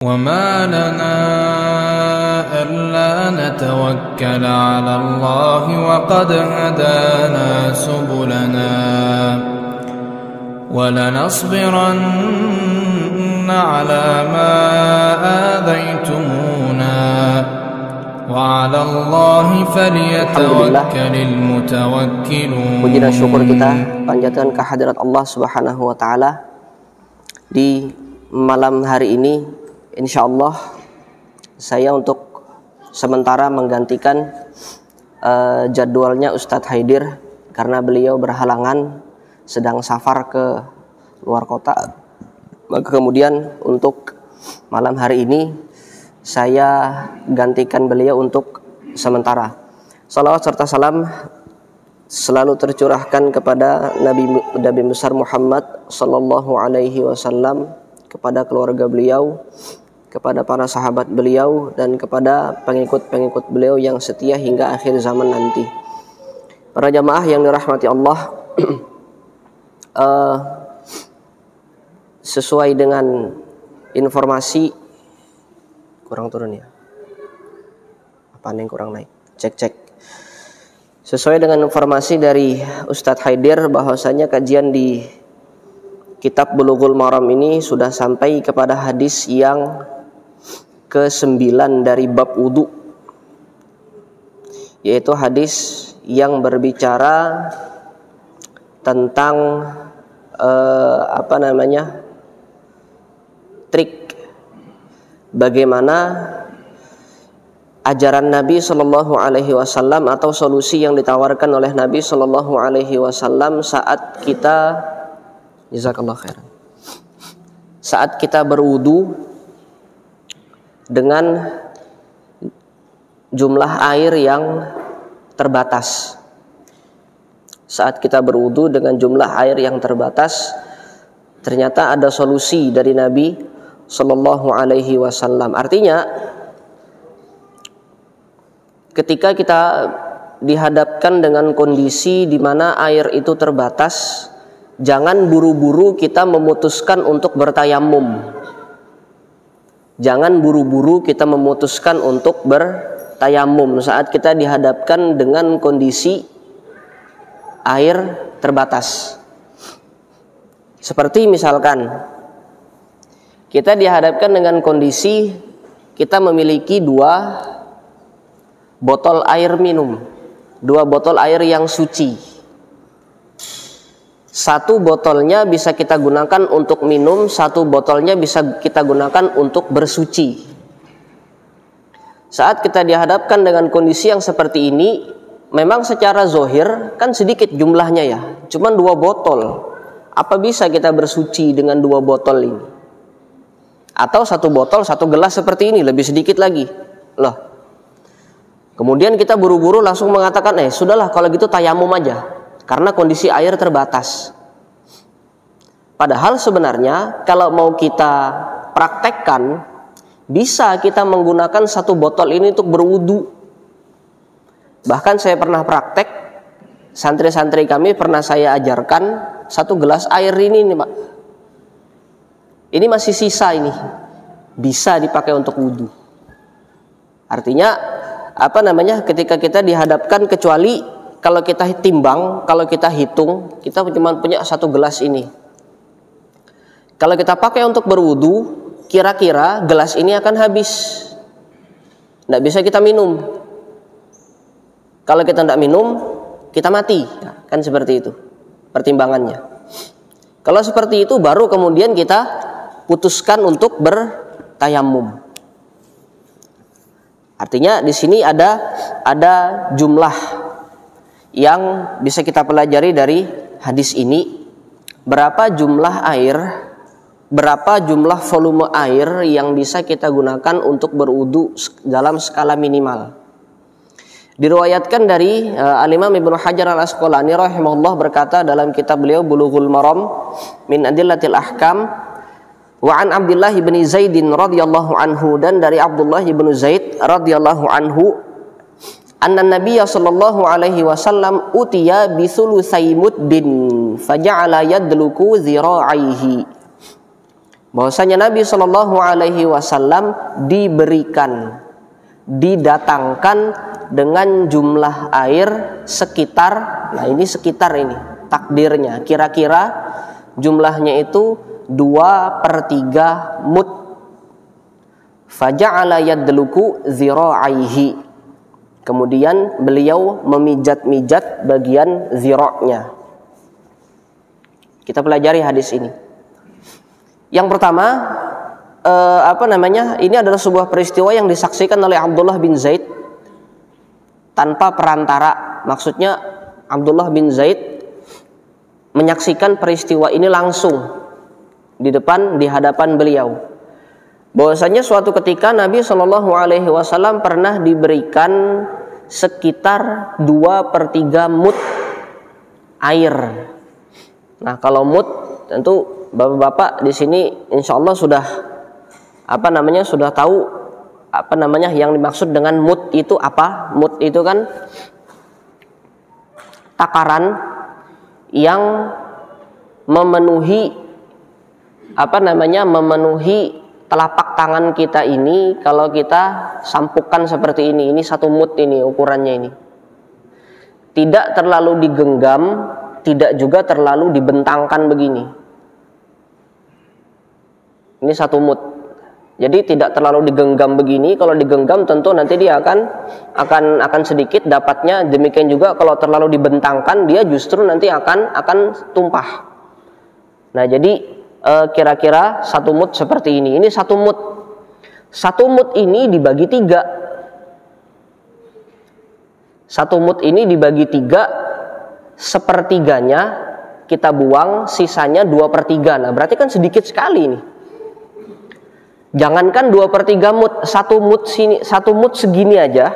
وَمَا لَنَا أَلَّا نَتَوَكَّلَ عَلَى اللَّهِ وَقَدْ هَدَانَا سُبُلَنَا وَلَنَصْبِرَنَّ عَلَى مَا آذَيْتُمُونَا وَعَلَى اللَّهِ فَلْيَتَوَكَّلِ الْمُتَوَكِّلُونَ. Puji dan syukur kita panjatkan kehadirat Allah Subhanahu wa taala. Di malam hari ini insyaallah saya untuk sementara menggantikan jadwalnya Ustadz Haidir karena beliau berhalangan sedang safar ke luar kota. Maka kemudian untuk malam hari ini saya gantikan beliau untuk sementara. Salawat serta salam selalu tercurahkan kepada Nabi besar Muhammad sallallahu alaihi wasallam, kepada keluarga beliau, kepada para sahabat beliau, dan kepada pengikut-pengikut beliau yang setia hingga akhir zaman nanti. Para jamaah yang dirahmati Allah, sesuai dengan informasi, kurang turun ya, apa yang kurang naik, cek. Sesuai dengan informasi dari Ustadz Haidir bahwasanya kajian di Kitab Bulughul Maram ini sudah sampai kepada hadis yang ke-9 dari bab wudu, yaitu hadis yang berbicara tentang trik bagaimana ajaran Nabi Shallallahu Alaihi Wasallam atau solusi yang ditawarkan oleh Nabi Shallallahu Alaihi Wasallam saat kita, jazakallahu khairan, saat kita berwudu dengan jumlah air yang terbatas. Saat kita berwudu dengan jumlah air yang terbatas, ternyata ada solusi dari Nabi Shallallahu Alaihi Wasallam. Artinya, ketika kita dihadapkan dengan kondisi di mana air itu terbatas, jangan buru-buru kita memutuskan untuk bertayamum. Jangan buru-buru kita memutuskan untuk bertayamum saat kita dihadapkan dengan kondisi air terbatas. Seperti misalkan kita dihadapkan dengan kondisi kita memiliki 2 botol air minum, 2 botol air yang suci. 1 botolnya bisa kita gunakan untuk minum, 1 botolnya bisa kita gunakan untuk bersuci. Saat kita dihadapkan dengan kondisi yang seperti ini, memang secara zohir kan sedikit jumlahnya ya, cuman 2 botol. Apa bisa kita bersuci dengan 2 botol ini? Atau 1 botol 1 gelas seperti ini, lebih sedikit lagi. Loh. Kemudian kita buru-buru langsung mengatakan, sudahlah kalau gitu tayamum aja, karena kondisi air terbatas. Padahal sebenarnya kalau mau kita praktekkan, bisa kita menggunakan 1 botol ini untuk berwudu. Bahkan saya pernah praktek, santri-santri kami pernah saya ajarkan 1 gelas air ini nih Pak. Ini masih sisa ini, bisa dipakai untuk wudu. Artinya ketika kita dihadapkan, kecuali kalau kita timbang, kalau kita hitung, kita cuma punya 1 gelas ini. Kalau kita pakai untuk berwudu, kira-kira gelas ini akan habis. Tidak bisa kita minum. Kalau kita tidak minum, kita mati. Kan seperti itu pertimbangannya. Kalau seperti itu, baru kemudian kita putuskan untuk bertayamum. Artinya di sini ada jumlah yang bisa kita pelajari dari hadis ini. Berapa jumlah air, berapa jumlah volume air yang bisa kita gunakan untuk berwudu dalam skala minimal. Diriwayatkan dari Al-Imam Ibnu Hajar Al-Asqalani rahimahullah berkata dalam kitab beliau Bulughul Maram min Adillatil Ahkam, wa an Abdullah bin Zaid radhiyallahu anhu, dan dari Abdullah bin Zaid radhiyallahu anhu, anna Nabiyya sallallahu alaihi wasallam utiya bi thulutsai muddin faja'ala yadluku dhira'aihi. bahwasanya Nabi Shallallahu Alaihi Wasallam didatangkan dengan jumlah air sekitar, nah ini sekitar ini takdirnya, kira-kira jumlahnya itu 2/3 mud. Faja'ala yadluku zira'aihi, kemudian beliau memijat-mijat bagian zira'nya. Kita pelajari hadis ini. Yang pertama, ini adalah sebuah peristiwa yang disaksikan oleh Abdullah bin Zaid tanpa perantara. Maksudnya Abdullah bin Zaid menyaksikan peristiwa ini langsung di hadapan beliau. Bahwasanya suatu ketika Nabi Shallallahu Alaihi Wasallam pernah diberikan sekitar 2/3 mud air. Nah, kalau mud tentu bapak-bapak di sini insya Allah sudah tahu yang dimaksud dengan mud itu apa. Mud itu kan takaran yang memenuhi telapak tangan kita ini. Kalau kita sampukkan seperti ini 1 mud ini ukurannya ini. Tidak terlalu digenggam, tidak juga terlalu dibentangkan begini. Ini 1 mud. Jadi tidak terlalu digenggam begini. Kalau digenggam tentu nanti dia akan sedikit dapatnya. Demikian juga kalau terlalu dibentangkan, dia justru nanti akan tumpah. Nah, jadi kira-kira 1 mud seperti ini. Ini 1 mud. 1 mud ini dibagi 3. 1 mud ini dibagi 3, 1/3-nya kita buang, sisanya 2/3. Nah, berarti kan sedikit sekali ini. Jangankan 2/3 mud, 1 mud segini aja.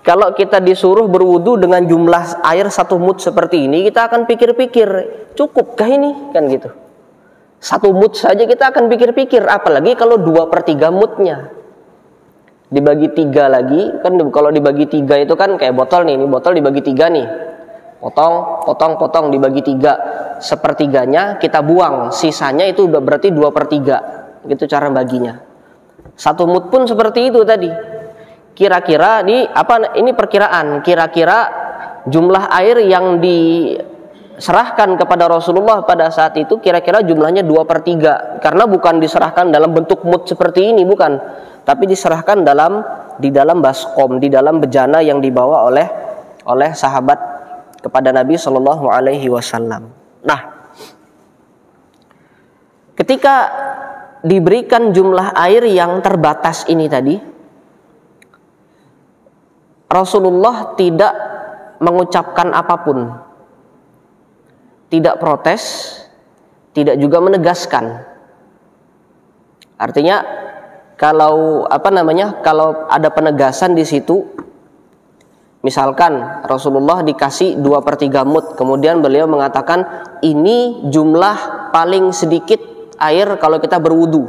Kalau kita disuruh berwudu dengan jumlah air 1 mud seperti ini, kita akan pikir-pikir, cukupkah ini? Kan gitu. 1 mud saja kita akan pikir-pikir, apalagi kalau 2/3 mudnya. Dibagi 3 lagi, kan kalau dibagi 3 itu kan kayak botol nih, ini botol dibagi 3 nih. Potong, dibagi 3. 1/3-nya kita buang, sisanya itu berarti 2/3. Gitu cara baginya. 1 mud pun seperti itu tadi. Kira-kira ini perkiraan. Kira-kira jumlah air yang diserahkan kepada Rasulullah pada saat itu kira-kira jumlahnya 2/3. Karena bukan diserahkan dalam bentuk mud seperti ini, bukan. Tapi diserahkan di dalam baskom, di dalam bejana yang dibawa oleh sahabat kepada Nabi Shallallahu Alaihi Wasallam. Nah, ketika diberikan jumlah air yang terbatas ini tadi, Rasulullah tidak mengucapkan apapun, tidak protes, tidak juga menegaskan. Artinya kalau ada penegasan di situ, misalkan Rasulullah dikasih 2/3 mud, kemudian beliau mengatakan ini jumlah paling sedikit air kalau kita berwudu.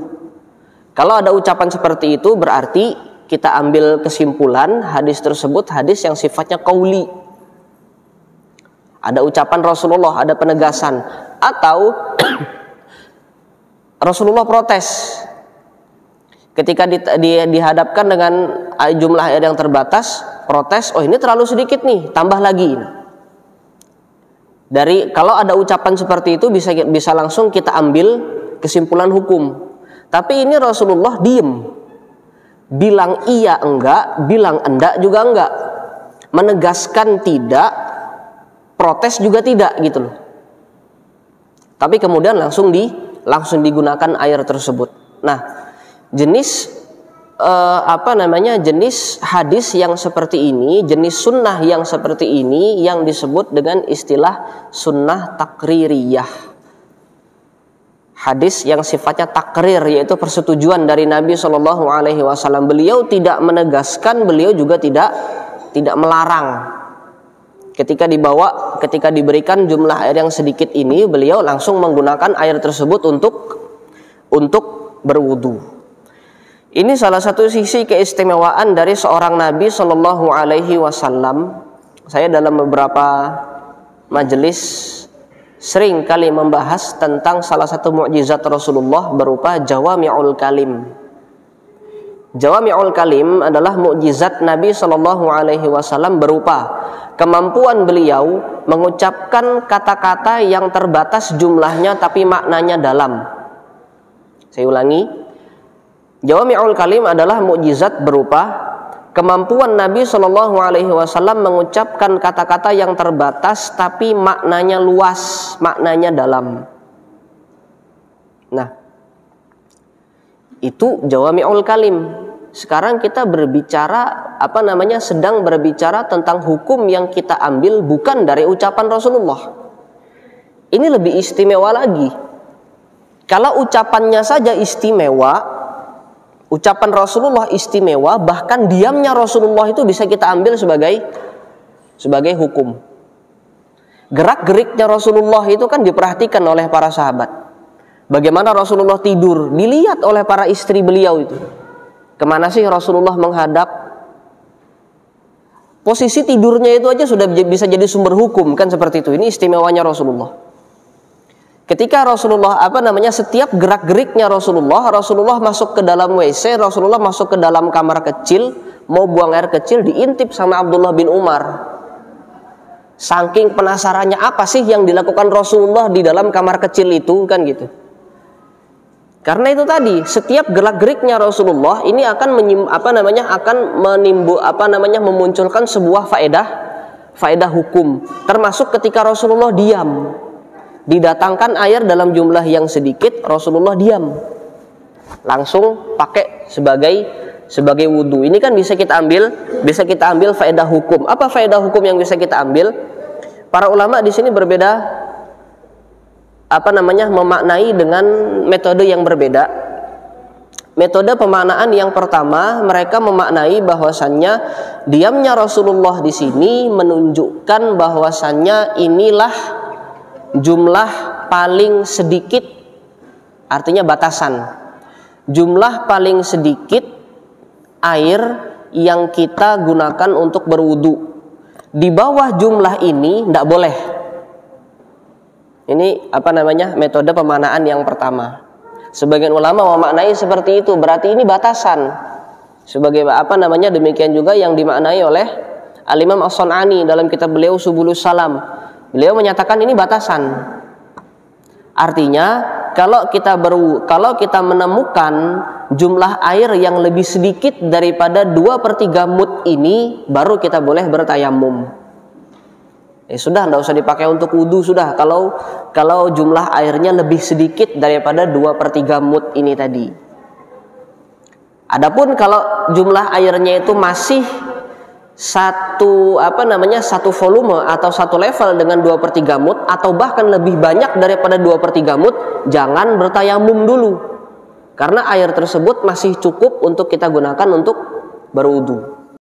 Kalau ada ucapan seperti itu, berarti kita ambil kesimpulan hadis tersebut hadis yang sifatnya qauli. Ada ucapan Rasulullah, ada penegasan, atau Rasulullah protes ketika dihadapkan dengan jumlah air yang terbatas, protes, oh ini terlalu sedikit nih, tambah lagi. Kalau ada ucapan seperti itu bisa langsung kita ambil kesimpulan hukum. Tapi ini Rasulullah diem, bilang iya enggak, bilang enggak juga enggak, menegaskan tidak, protes juga tidak gitu loh. Tapi kemudian langsung digunakan air tersebut. Nah, jenis hadis yang seperti ini, jenis sunnah yang seperti ini yang disebut dengan istilah sunnah takririyah. Hadis yang sifatnya takrir, yaitu persetujuan dari Nabi Shallallahu Alaihi Wasallam. Beliau tidak menegaskan, beliau juga tidak melarang. Ketika diberikan jumlah air yang sedikit ini, beliau langsung menggunakan air tersebut untuk berwudu. Ini salah satu sisi keistimewaan dari seorang Nabi Shallallahu Alaihi Wasallam. Saya dalam beberapa majelis sering kali membahas tentang salah satu mukjizat Rasulullah berupa Jawami'ul Kalim. Jawami'ul Kalim adalah mukjizat Nabi SAW berupa kemampuan beliau mengucapkan kata-kata yang terbatas jumlahnya tapi maknanya dalam. Saya ulangi, Jawami'ul Kalim adalah mukjizat berupa kemampuan Nabi SAW mengucapkan kata-kata yang terbatas tapi maknanya luas, maknanya dalam. Nah, itu Jawami'ul Kalim. Sekarang kita berbicara sedang berbicara tentang hukum yang kita ambil bukan dari ucapan Rasulullah. Ini lebih istimewa lagi. Kalau ucapannya saja istimewa, ucapan Rasulullah istimewa, bahkan diamnya Rasulullah itu bisa kita ambil sebagai hukum. Gerak-geriknya Rasulullah itu kan diperhatikan oleh para sahabat. Bagaimana Rasulullah tidur, dilihat oleh para istri beliau itu. Kemana sih Rasulullah menghadap? Posisi tidurnya itu aja sudah bisa jadi sumber hukum, kan seperti itu. Ini istimewanya Rasulullah. Ketika Rasulullah setiap gerak-geriknya Rasulullah masuk ke dalam WC, Rasulullah masuk ke dalam kamar kecil, mau buang air kecil, diintip sama Abdullah bin Umar. Saking penasarannya, apa sih yang dilakukan Rasulullah di dalam kamar kecil itu, kan gitu. Karena itu tadi, setiap gerak-geriknya Rasulullah ini akan memunculkan sebuah faedah hukum, termasuk ketika Rasulullah diam. Didatangkan air dalam jumlah yang sedikit, Rasulullah diam, langsung pakai sebagai wudhu. Ini kan bisa kita ambil faedah hukum. Apa faedah hukum yang bisa kita ambil? Para ulama di sini berbeda, memaknai dengan metode yang berbeda. Metode pemaknaan yang pertama, mereka memaknai bahwasannya diamnya Rasulullah di sini menunjukkan bahwasannya inilah jumlah paling sedikit, artinya batasan. Jumlah paling sedikit air yang kita gunakan untuk berwudu. Di bawah jumlah ini tidak boleh. Ini metode pemaknaan yang pertama. Sebagian ulama memaknai seperti itu, berarti ini batasan. Sebagai demikian juga yang dimaknai oleh Al-Imam As-Sun'ani dalam kitab beliau Subulus Salam. Beliau menyatakan ini batasan. Artinya kalau kita menemukan jumlah air yang lebih sedikit daripada 2/3 mud ini, baru kita boleh bertayamum. Sudah, tidak usah dipakai untuk wudu sudah. Kalau jumlah airnya lebih sedikit daripada 2/3 mud ini tadi. Adapun kalau jumlah airnya itu masih satu volume atau satu level dengan 2/3 mud atau bahkan lebih banyak daripada 2/3 mud, jangan bertayamum dulu, karena air tersebut masih cukup untuk kita gunakan untuk berwudu.